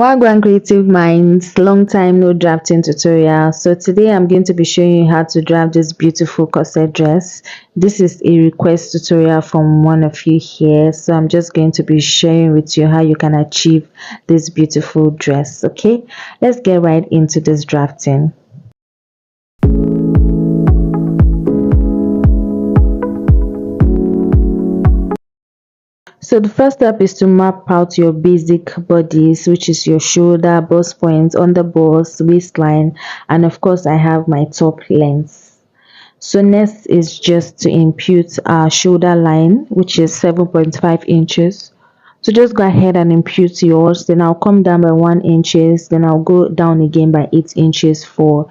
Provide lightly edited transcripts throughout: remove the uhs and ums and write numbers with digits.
Wagwan creative minds, long time no drafting tutorial. So today I'm going to be showing you how to draft this beautiful corset dress. This is a request tutorial from one of you here, so I'm just going to be sharing with you how you can achieve this beautiful dress. Okay, let's get right into this drafting. So the first step is to map out your basic bodies, which is your shoulder, bust point, under bust, waistline, and of course I have my top length. So next is just to impute our shoulder line, which is 7.5 inches. So just go ahead and impute yours, then I'll come down by 1 inches, then I'll go down again by 8 inches for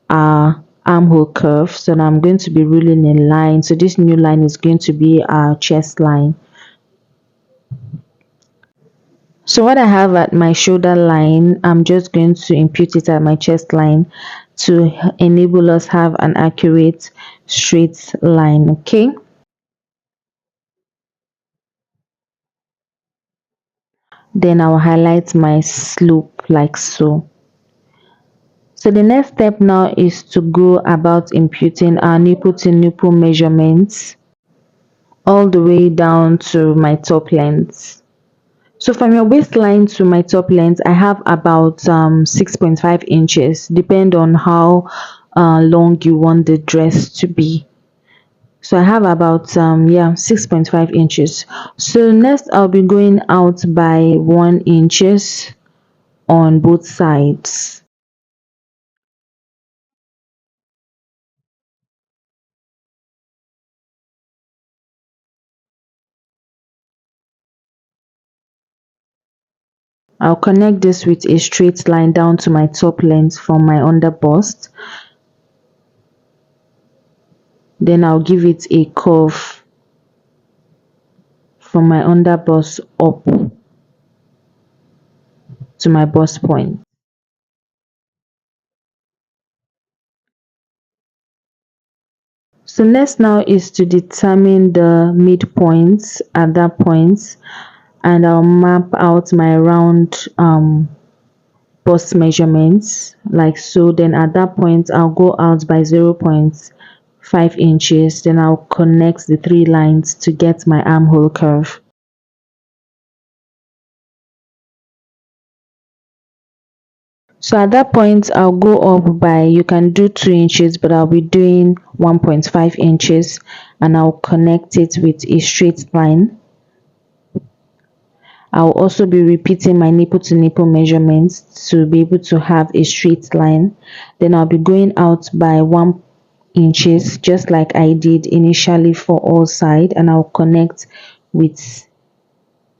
our armhole curve. So now I'm going to be ruling a line. So this new line is going to be our chest line. So what I have at my shoulder line, I'm just going to impute it at my chest line to enable us have an accurate straight line. Okay, then I'll highlight my slope like so. So the next step now is to go about imputing our nipple to nipple measurements all the way down to my top length. So from your waistline to my top length, I have about 6.5 inches, depend on how long you want the dress to be. So I have about 6.5 inches. So next I'll be going out by 1 inches on both sides. I'll connect this with a straight line down to my top length from my under bust. Then I'll give it a curve from my under bust up to my bust point. So next now is to determine the midpoints at that point, and I'll map out my round bust measurements like so. Then at that point I'll go out by 0.5 inches, then I'll connect the 3 lines to get my armhole curve. So at that point I'll go up by, you can do 2 inches, but I'll be doing 1.5 inches, and I'll connect it with a straight line. I'll also be repeating my nipple to nipple measurements to be able to have a straight line. Then I'll be going out by 1 inches, just like I did initially for all sides, and I'll connect with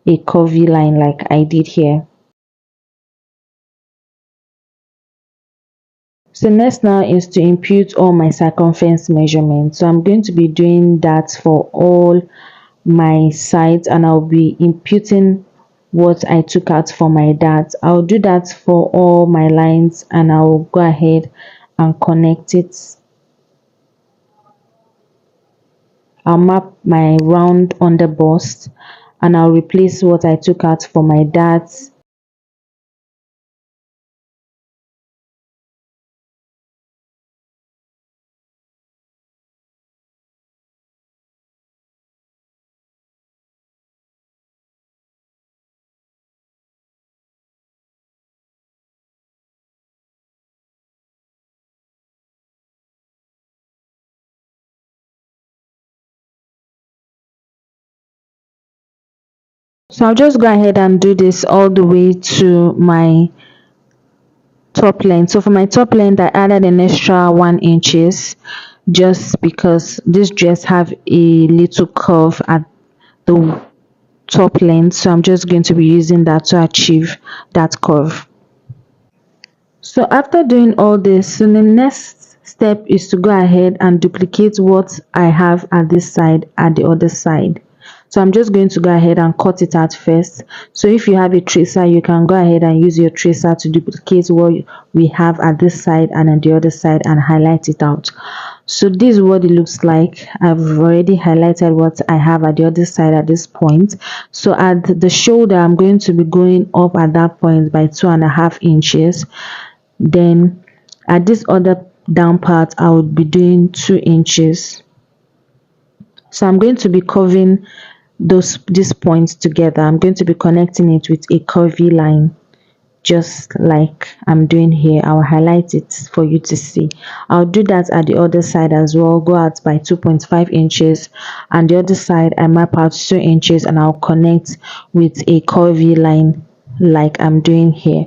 a curvy line like I did here. So next now is to impute all my circumference measurements. So I'm going to be doing that for all my sides, and I'll be imputing what I took out for my dart. I'll do that for all my lines, and I'll go ahead and connect it. I'll map my round under bust, and I'll replace what I took out for my darts. So I'll just go ahead and do this all the way to my top length. So for my top length, I added an extra 1 inches just because this dress have a little curve at the top length, so I'm just going to be using that to achieve that curve. So after doing all this, so the next step is to go ahead and duplicate what I have at this side at the other side. So I'm just going to go ahead and cut it out first. So if you have a tracer, you can go ahead and use your tracer to duplicate what we have at this side and on the other side and highlight it out. So this is what it looks like. I've already highlighted what I have at the other side at this point. So at the shoulder, I'm going to be going up at that point by 2.5 inches. Then at this other down part, I would be doing 2 inches. So I'm going to be curving these points together. I'm going to be connecting it with a curvy line, just like I'm doing here. I'll highlight it for you to see. I'll do that at the other side as well. Go out by 2.5 inches, and the other side I map out 2 inches, and I'll connect with a curvy line like I'm doing here.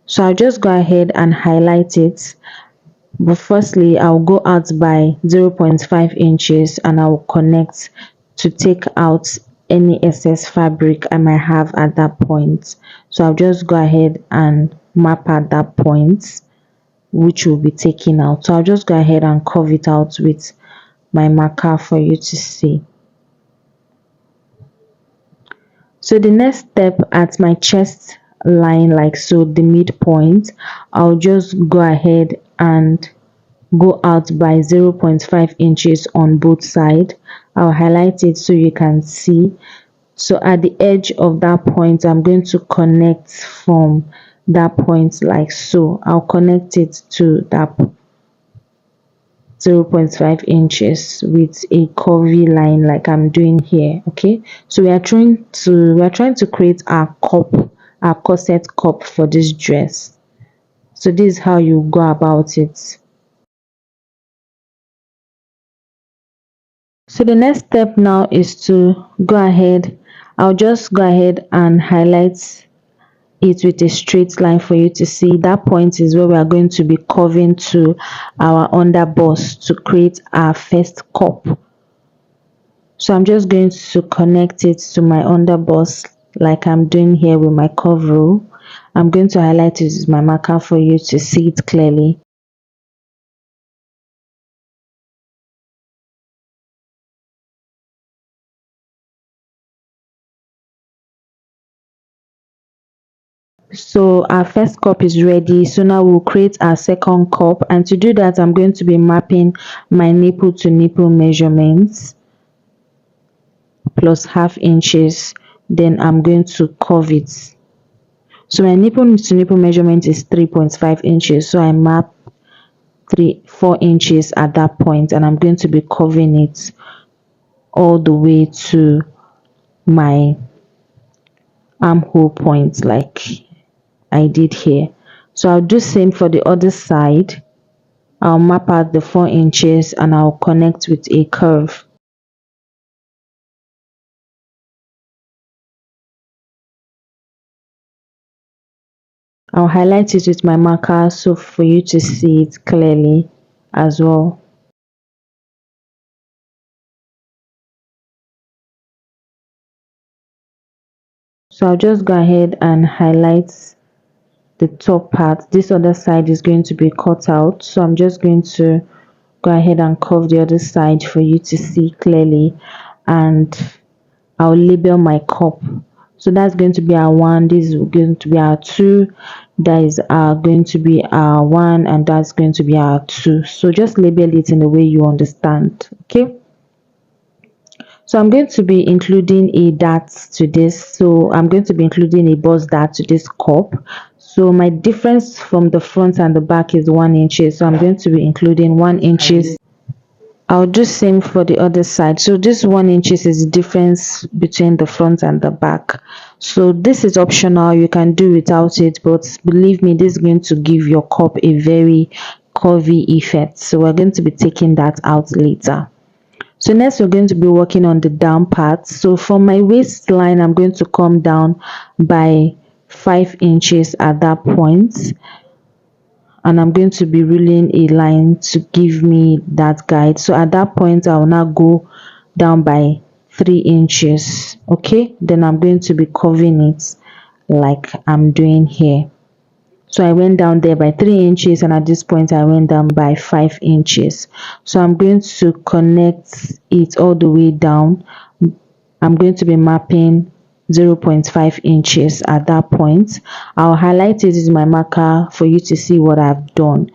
So I'll just go ahead and highlight it. But firstly, I'll go out by 0.5 inches and I'll connect to take out any excess fabric I might have at that point. So I'll just go ahead and map at that point, which will be taken out. So I'll just go ahead and curve it out with my marker for you to see. So the next step, at my chest line, like so, the midpoint, I'll just go ahead and go out by 0.5 inches on both sides. I'll highlight it so you can see. So at the edge of that point, I'm going to connect from that point like so. I'll connect it to that 0.5 inches with a curvy line like I'm doing here. Okay, so we are trying to create our cup, our corset cup for this dress. So this is how you go about it. So the next step now is to go ahead. I'll just go ahead and highlight it with a straight line for you to see. That point is where we are going to be curving to our underbust to create our first cup. So I'm just going to connect it to my underbust like I'm doing here with my curve rule. I'm going to highlight it with my marker for you to see it clearly. So our first cup is ready. So now we'll create our second cup, and to do that I'm going to be mapping my nipple to nipple measurements plus half inches. Then I'm going to curve it. So my nipple to nipple measurement is 3.5 inches. So I map 4 inches at that point, and I'm going to be curving it all the way to my armhole point like I did here. So I'll do same for the other side. I'll map out the 4 inches and I'll connect with a curve. I'll highlight it with my marker so for you to see it clearly as well. So I'll just go ahead and highlight the top part. This other side is going to be cut out. So I'm just going to go ahead and curve the other side for you to see clearly, and I'll label my cup. So that's going to be our 1, this is going to be our 2, that is going to be our 1, and that's going to be our 2. So just label it in the way you understand. Okay, so I'm going to be including a dart to this. So I'm going to be including a bust dart to this cup. So my difference from the front and the back is 1 inches. So I'm going to be including 1 inches. I'll do same for the other side. So this 1 inches is the difference between the front and the back. So this is optional, you can do without it, but believe me, this is going to give your cup a very curvy effect. So we're going to be taking that out later. So next we're going to be working on the down part. So from my waistline, I'm going to come down by 5 inches at that point, and I'm going to be ruling a line to give me that guide. So at that point I will now go down by 3 inches. Okay, then I'm going to be curving it like I'm doing here. So I went down there by 3 inches, and at this point I went down by 5 inches. So I'm going to connect it all the way down. I'm going to be mapping 0.5 inches at that point. I'll highlight it with my marker for you to see what I've done.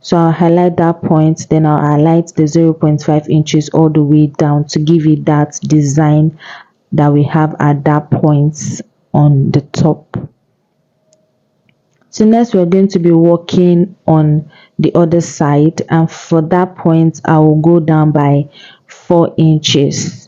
So I'll highlight that point, then I'll highlight the 0.5 inches all the way down to give it that design that we have at that point on the top. So next we're going to be working on the other side, and for that point I will go down by 4 inches.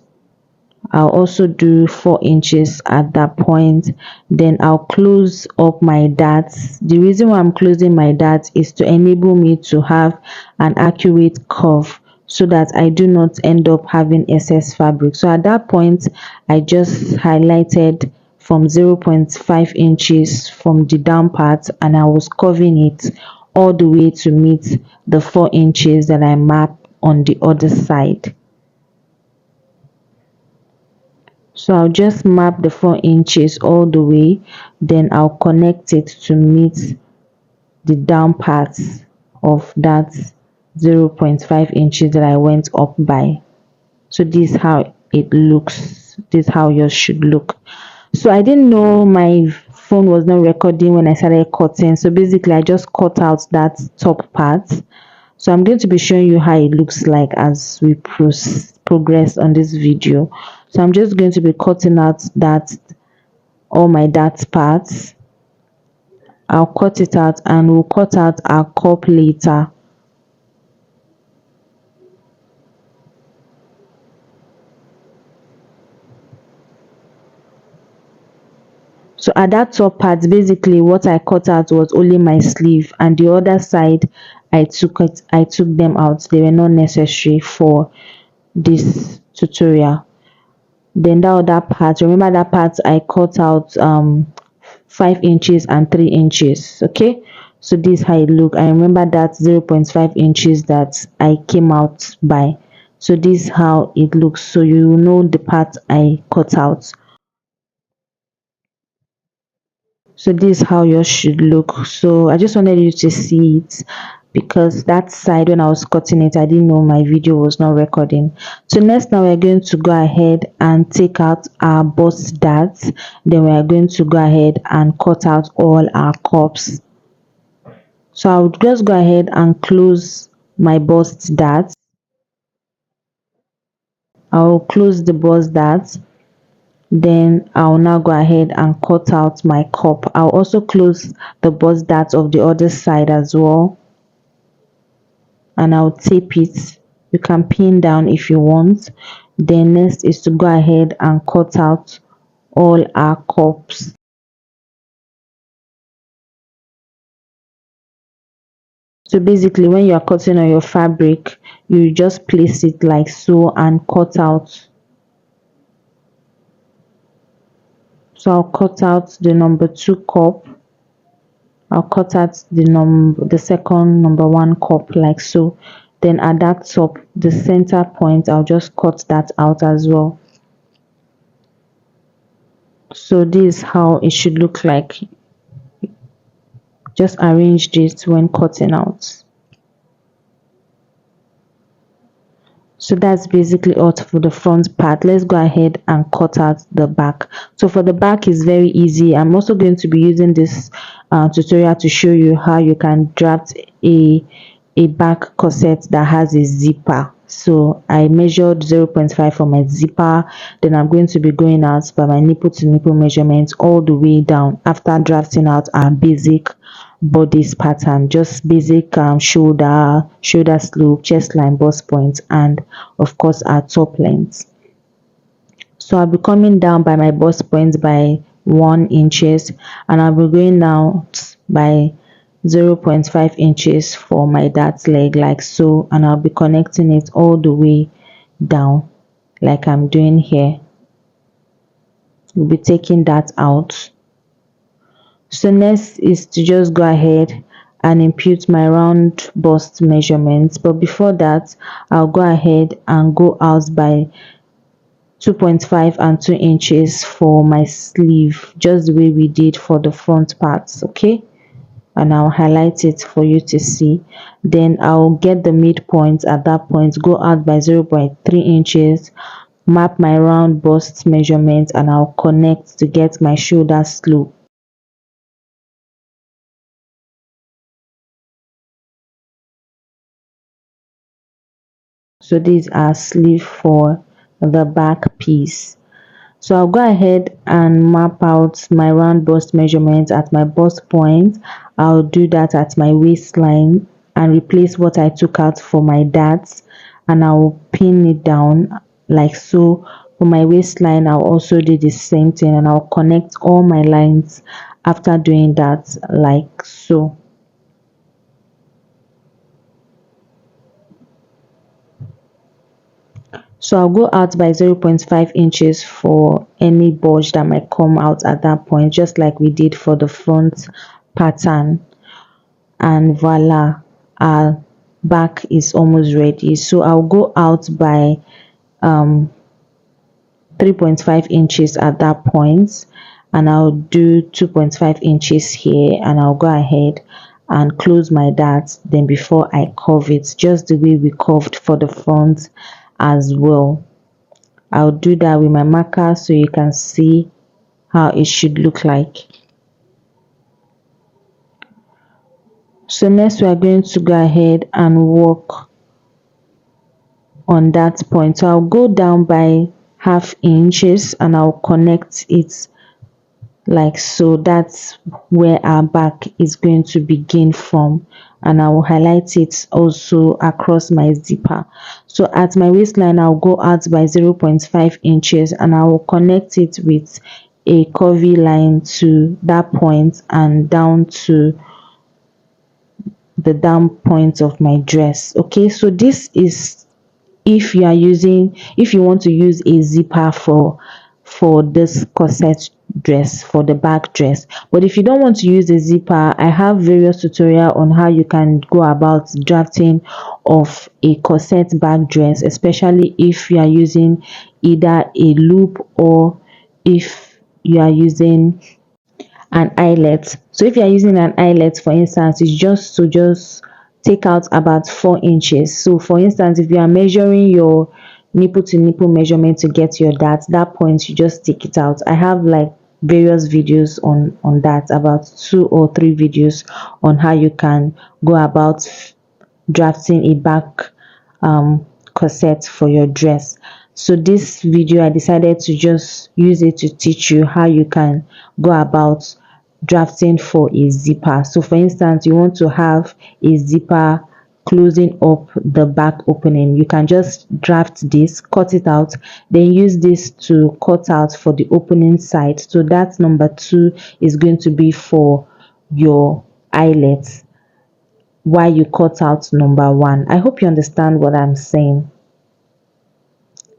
I'll also do 4 inches at that point. Then I'll close up my darts. The reason why I'm closing my darts is to enable me to have an accurate curve so that I do not end up having excess fabric. So at that point I just highlighted from 0.5 inches from the down part, and I was curving it all the way to meet the 4 inches that I marked on the other side. So I'll just map the 4 inches all the way, then I'll connect it to meet the down parts of that 0.5 inches that I went up by. So this is how it looks. This is how yours should look. So I didn't know my phone was not recording when I started cutting. So basically I just cut out that top part. So I'm going to be showing you how it looks like as we progress on this video. So I'm just going to be cutting out that all my that parts. I'll cut it out and we'll cut out our cup later. So at that top part, basically what I cut out was only my sleeve, and the other side I took them out. They were not necessary for this tutorial. Then that other part, remember that part I cut out 5 inches and 3 inches. Okay, so this is how it look. I remember that 0.5 inches that I came out by. So this is how it looks, so you know the part I cut out. So this is how yours should look. So I just wanted you to see it, because that side when I was cutting it I didn't know my video was not recording. So next, now we're going to go ahead and take out our bust darts. Then we are going to go ahead and cut out all our cups. So I'll just go ahead and close my bust darts. I'll close the bust darts. Then I'll now go ahead and cut out my cup. I'll also close the bust dart of the other side as well, and I'll tape it. You can pin down if you want. Then next is to go ahead and cut out all our cups. So basically when you are cutting on your fabric, you just place it like so and cut out. So I'll cut out the number 2 cup. I'll cut out the second number 1 cup like so. Then at that top, the center point, I'll just cut that out as well. So this is how it should look like. Just arrange this when cutting out. So that's basically all for the front part. Let's go ahead and cut out the back. So for the back is very easy. I'm also going to be using this tutorial to show you how you can draft a back corset that has a zipper. So I measured 0.5 for my zipper. Then I'm going to be going out by my nipple to nipple measurements all the way down after drafting out our basic bodice pattern, just basic shoulder slope, chest line, bust point, and of course our top length. So I'll be coming down by my bust point by 1 inches, and I'll be going out by 0.5 inches for my dart leg like so, and I'll be connecting it all the way down like I'm doing here. We'll be taking that out. So next is to just go ahead and impute my round bust measurements, but before that I'll go ahead and go out by 2.5 and 2 inches for my sleeve, just the way we did for the front parts. Okay, and I'll highlight it for you to see. Then I'll get the midpoint. At that point, go out by 0.3 inches, map my round bust measurement, and I'll connect to get my shoulder slope. So these are sleeve for the back piece. So I'll go ahead and map out my round bust measurement at my bust point. I'll do that at my waistline and replace what I took out for my darts, and I'll pin it down like so. For my waistline, I'll also do the same thing, and I'll connect all my lines after doing that like so. So I'll go out by 0.5 inches for any bulge that might come out at that point, just like we did for the front pattern. And voila, our back is almost ready. So I'll go out by 3.5 inches at that point, and I'll do 2.5 inches here, and I'll go ahead and close my dart then before I curve it, just the way we curved for the front as well. I'll do that with my marker so you can see how it should look like. So next we are going to go ahead and work on that point. So I'll go down by half inches and I'll connect it like so. That's where our back is going to begin from, and I will highlight it also across my zipper. So at my waistline, I'll go out by 0.5 inches and I will connect it with a curvy line to that point and down to the down point of my dress. Okay, so this is if you want to use a zipper for this corset dress, for the back dress. But if you don't want to use a zipper, I have various tutorial on how you can go about drafting of a corset back dress, especially if you are using either a loop or if you are using an eyelet. So if you are using an eyelet, for instance, it's just take out about 4 inches. So for instance, if you are measuring your nipple to nipple measurement to get your dart, that point you just take it out. I have like various videos on that, about 2 or 3 videos on how you can go about drafting a back corset for your dress. So this video I decided to just use it to teach you how you can go about drafting for a zipper. So for instance, you want to have a zipper closing up the back opening, you can just draft this, cut it out, then use this to cut out for the opening side. So that's number 2 is going to be for your eyelets while you cut out number 1. I hope you understand what I'm saying.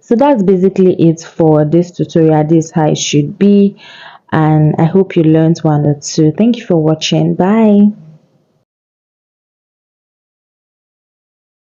So that's basically it for this tutorial. This is how it should be, and I hope you learned 1 or 2. Thank you for watching. Bye.